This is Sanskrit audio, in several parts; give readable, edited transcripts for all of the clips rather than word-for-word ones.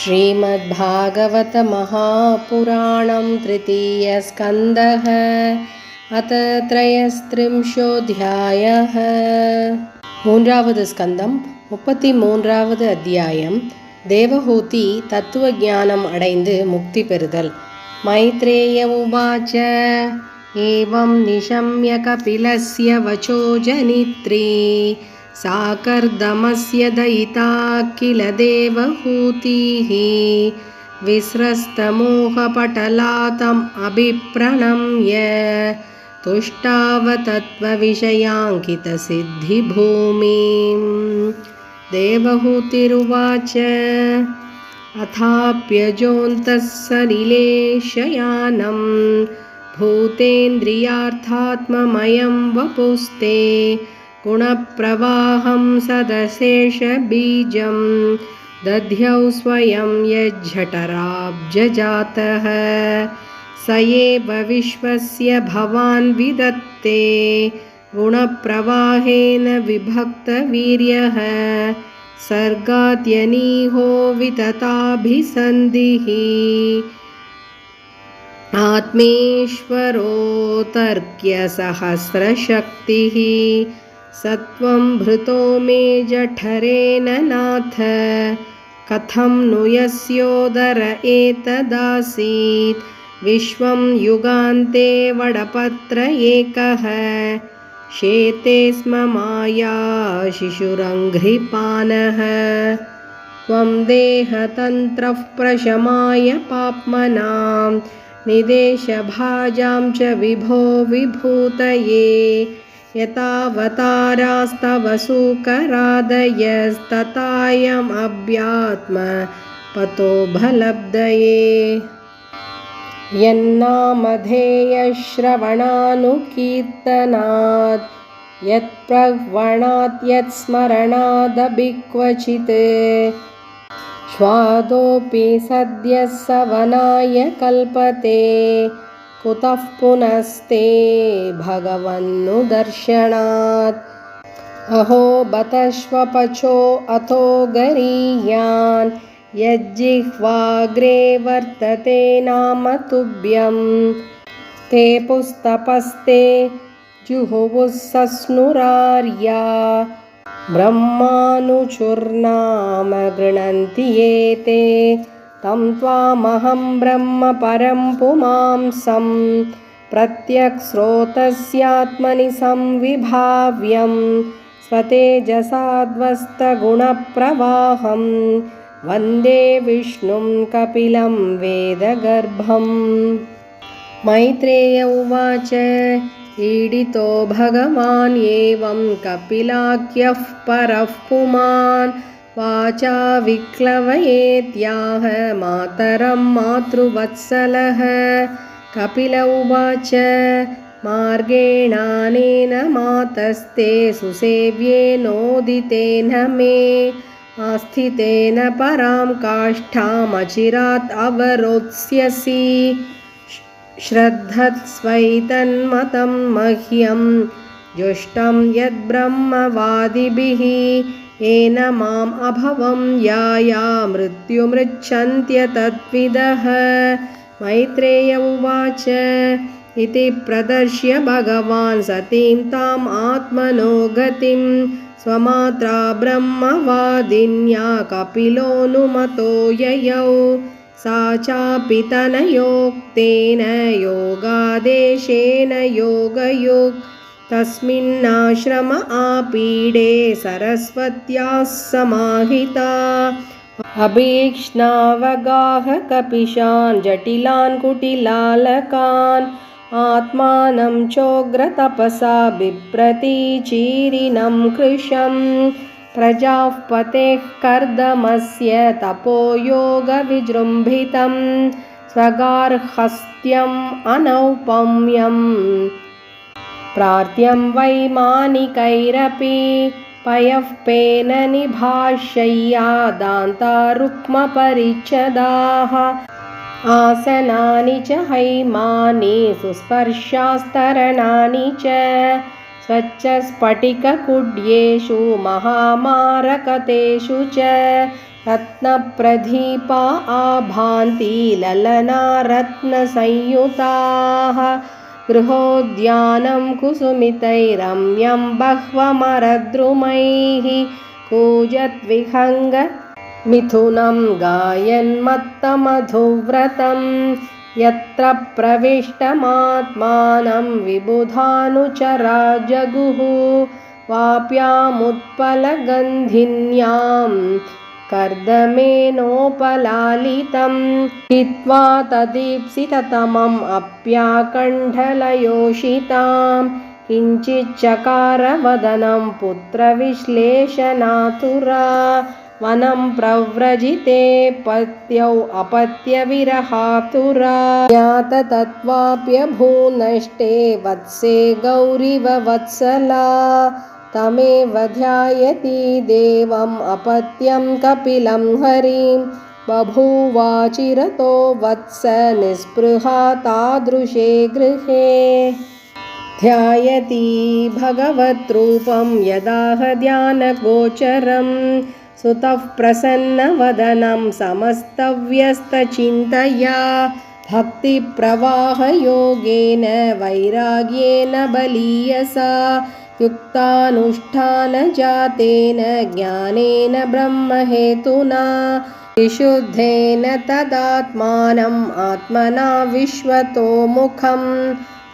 श्रीमद्भागवत महापुराणं तृतीयस्कन्धः अथ त्रयस्त्रिंशोऽध्यायः। மூன்றாவது ஸ்கந்தம் 33வது அத்தியாயம். தேவஹூதி தத்துவஞானம் அடைந்து முக்தி பெறுதல். மைத்ரேய உவாச்ச ஏவம் நிஷம்ய கபிலஸ்ய வச்சோ ஜனித்ரி साकर्दमस्य दयिता किल देवहूतिः विस्रस्तमोहपटलातम् अभिप्रणम्य तुष्टावतत्त्वविषयाङ्कितसिद्धिभूमिं। देवहूतिरुवाच अथाप्यजोऽन्तः सलिलेशयानं भूतेन्द्रियार्थात्ममयं वपुस्ते गुणप्रवाहं सदशेषबीजं दध्यौ स्वयं यज्झठराब्जजातः स एव विश्वस्य भवान् विदत्ते गुणप्रवाहेन विभक्तवीर्यः सर्गाद्यनीहो वितताभिसन्धिः आत्मेश्वरोऽतर्क्यसहस्रशक्तिः सत्वं भृतो मे जठरेण नाथ कथं नु यस्योदर एतदासीत् विश्वं युगान्ते वडपत्र एकः शेते स्म माया शिशुरङ्घ्रिपानः त्वं देहतन्त्रः प्रशमाय पाप्मनां निदेशभाजां च विभो विभूतये यतावतारास्तव सुकरादयस्ततायमभ्यात्म पतोभलब्धये यन्नामधेयश्रवणानुकीर्तनात् यत्प्रवणात् यत्स्मरणादभिक्वचित् स्वादोऽपि सद्यः सवनाय कल्पते कुतः पुनस्ते भगवन्नु दर्शनात् अहो बतश्वपचो अथो गरीयान् यज्जिह्वाग्रे वर्तते नाम तुभ्यं ते पुस्तपस्ते जुहुवुः सस्नुरार्या ब्रह्मानुचुर्नाम गृह्णन्ति ये ते तं त्वामहं ब्रह्म परं पुमांसं प्रत्यक्स्रोतस्यात्मनि संविभाव्यं स्वतेजसाद्वस्तगुणप्रवाहं वन्दे विष्णुं कपिलं वेदगर्भम्। मैत्रेय उवाच ईडितो भगवान् एवं कपिलाख्यः परः पुमान् वाचा विक्लवयेत्याह मातरं मातृवत्सलः। कपिल उवाच मार्गेणानेन मातस्ते सुसेव्येनोदितेन मे आस्थितेन परां काष्ठामचिरात् अवरोत्स्यसि श्रद्धत्स्वैतन्मतं मह्यं जुष्टं यद्ब्रह्मवादिभिः येन माम् अभवं याया मृत्युमृच्छन्त्यतत्विदः। मैत्रेय उवाच इति प्रदर्श्य भगवान् सतीं ताम् आत्मनो गतिं स्वमात्रा ब्रह्मवादिन्या कपिलोऽनुमतो ययौ सा चापि तनयोक्तेन योगादेशेन योगयुक् तस्मिन्नाश्रम आपीडे सरस्वत्याः समाहिता अभीक्ष्णावगाह कपिशान् जटिलान् कुटिलालकान् आत्मानं चोग्रतपसा बिभ्रतीचीरिनं कृशं प्रजाः पतेः कर्दमस्य तपोयोगविजृम्भितं स्वगार्हस्थ्यम् अनौपम्यं प्रार्थ्यं वैमानिकैरपि पयःपेन निभाष्यया दान्ता रुक्मपरिच्छदाः आसनानि च हैमानि सुस्पर्शास्तरणानि च स्वच्छस्फटिककुड्येषु महामारकतेषु च रत्नप्रदीपा आभान्ति ललना रत्नसंयुताः गृहोद्यानं कुसुमितैरम्यं बह्वमरद्रुमैः कूजद्विहङ्ग मिथुनं गायन्मत्तमधुव्रतं यत्र प्रविष्टमात्मानं विबुधानुचरा जगुः वाप्यामुत्पलगन्धिन्यां कर्दमेनोपलालितं हित्वा तदीप्सिततमम् अप्याकण्ठलयोषितां किञ्चिच्चकारवदनं पुत्रविश्लेषणातुरा वनं प्रव्रजिते पत्यौ अपत्यविरहातुरा ज्ञाततत्त्वाप्यभूनष्टे वत्से गौरिव वत्सला तमेव ध्यायति देवम् अपत्यं कपिलं हरिं बभूवाचिरतो वत्स निःस्पृहा तादृशे गृहे ध्यायति भगवद्रूपं यदाह ध्यानगोचरं सुतः प्रसन्नवदनं समस्तव्यस्तचिन्तया भक्तिप्रवाहयोगेन वैराग्येन बलीयसा युक्तानुष्ठानजातेन ज्ञानेन ब्रह्महेतुना विशुद्धेन तदात्मानम् आत्मना विश्वतोमुखं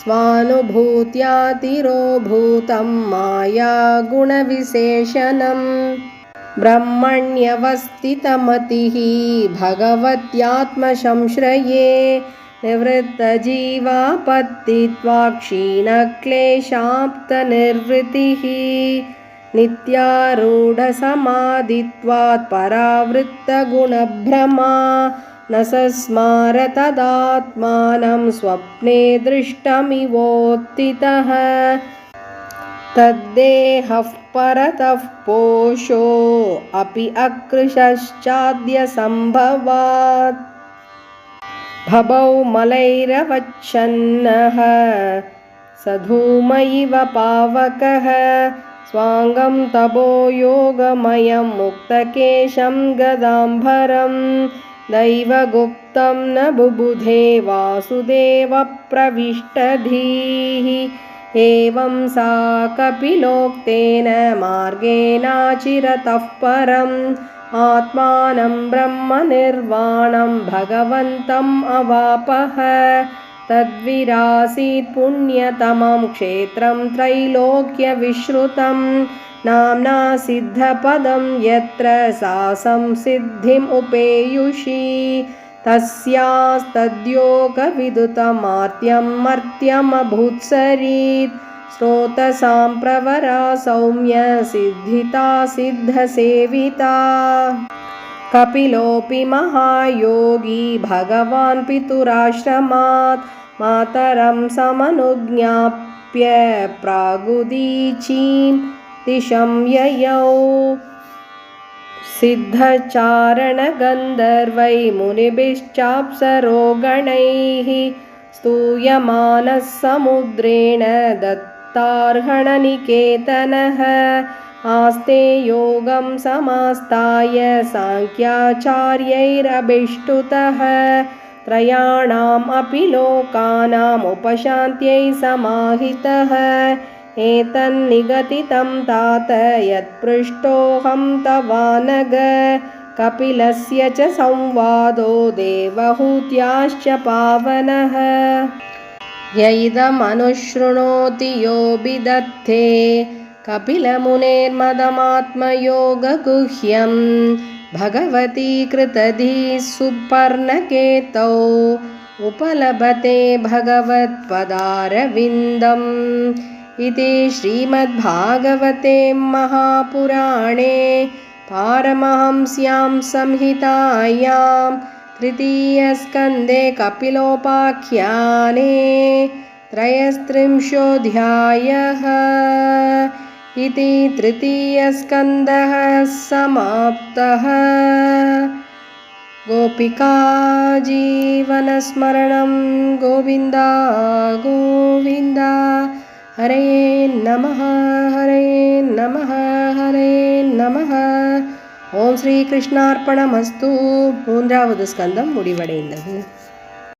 स्वानुभूत्यातिरोभूतं मायागुणविशेषणं ब्रह्मण्यवस्थितमतिः भगवत्यात्मसंश्रये निवृत्तजीवापत्तित्वा क्षीणक्लेशाप्तनिर्वृतिः नित्यारूढसमाधित्वात् परावृत्तगुणभ्रमा न सस्मार तदात्मानं स्वप्ने दृष्टमिवोत्थितः तद्देहः परतः पोषो अपि अकृशश्चाद्यसम्भवात् भवौ मलैरवच्छन्नः स धूम इव पावकः स्वाङ्गं तपो योगमयं मुक्तकेशं गदाम्बरं दैवगुप्तं न बुबुधे वासुदेवप्रविष्टधीः एवं सा कपिलोक्तेन मार्गेणाचिरतः परम् आत्मानं ब्रह्मनिर्वाणं भगवन्तम् अवापः तद्विरासीत् पुण्यतमं क्षेत्रं त्रैलोक्यविश्रुतं नाम्ना सिद्धपदं यत्र सा संसिद्धिम् उपेयुषी तस्यास्तद्योगविदुतमार्त्यं मर्त्यमभूत्सरीत् स्रोतसां प्रवरा सौम्य सिद्धिता सिद्धसेविता कपिलोऽपि महायोगी भगवान् पितुराश्रमात् मातरं समनुज्ञाप्य प्रागुदीचीं दिशं ययौ सिद्धचारणगन्धर्वै मुनिभिश्चाप्सरोगणैः स्तूयमानः समुद्रेण दत्तार्हणनिकेतनः आस्ते योगं समास्ताय साङ्ख्याचार्यैरभिष्टुतः त्रयाणाम् अपि लोकानाम् उपशान्त्यै समाहितः एतन्निगदितं तात यत्पृष्टोऽहं तवानग कपिलस्य च संवादो देवहूत्याश्च पावनः य इदमनुशृणोति यो विदत्ते कपिलमुनेर्मदमात्मयोगगुह्यं भगवती कृतधिः सुपर्णकेतौ उपलभते भगवत्पदारविन्दम् इति श्रीमद्भागवते महापुराणे पारमहंस्यां संहितायां तृतीयस्कन्धे कपिलोपाख्याने 33 इति तृतीयस्कन्धः समाप्तः। गोपिका जीवनस्मरणं गोविन्द गोविन्द। हरे नमः हरे नमः हरे नमः। ஓம் ஸ்ரீ கிருஷ்ணார்ப்பணமஸ்து. 3வது ஸ்கந்தம் முடிவடைந்தது.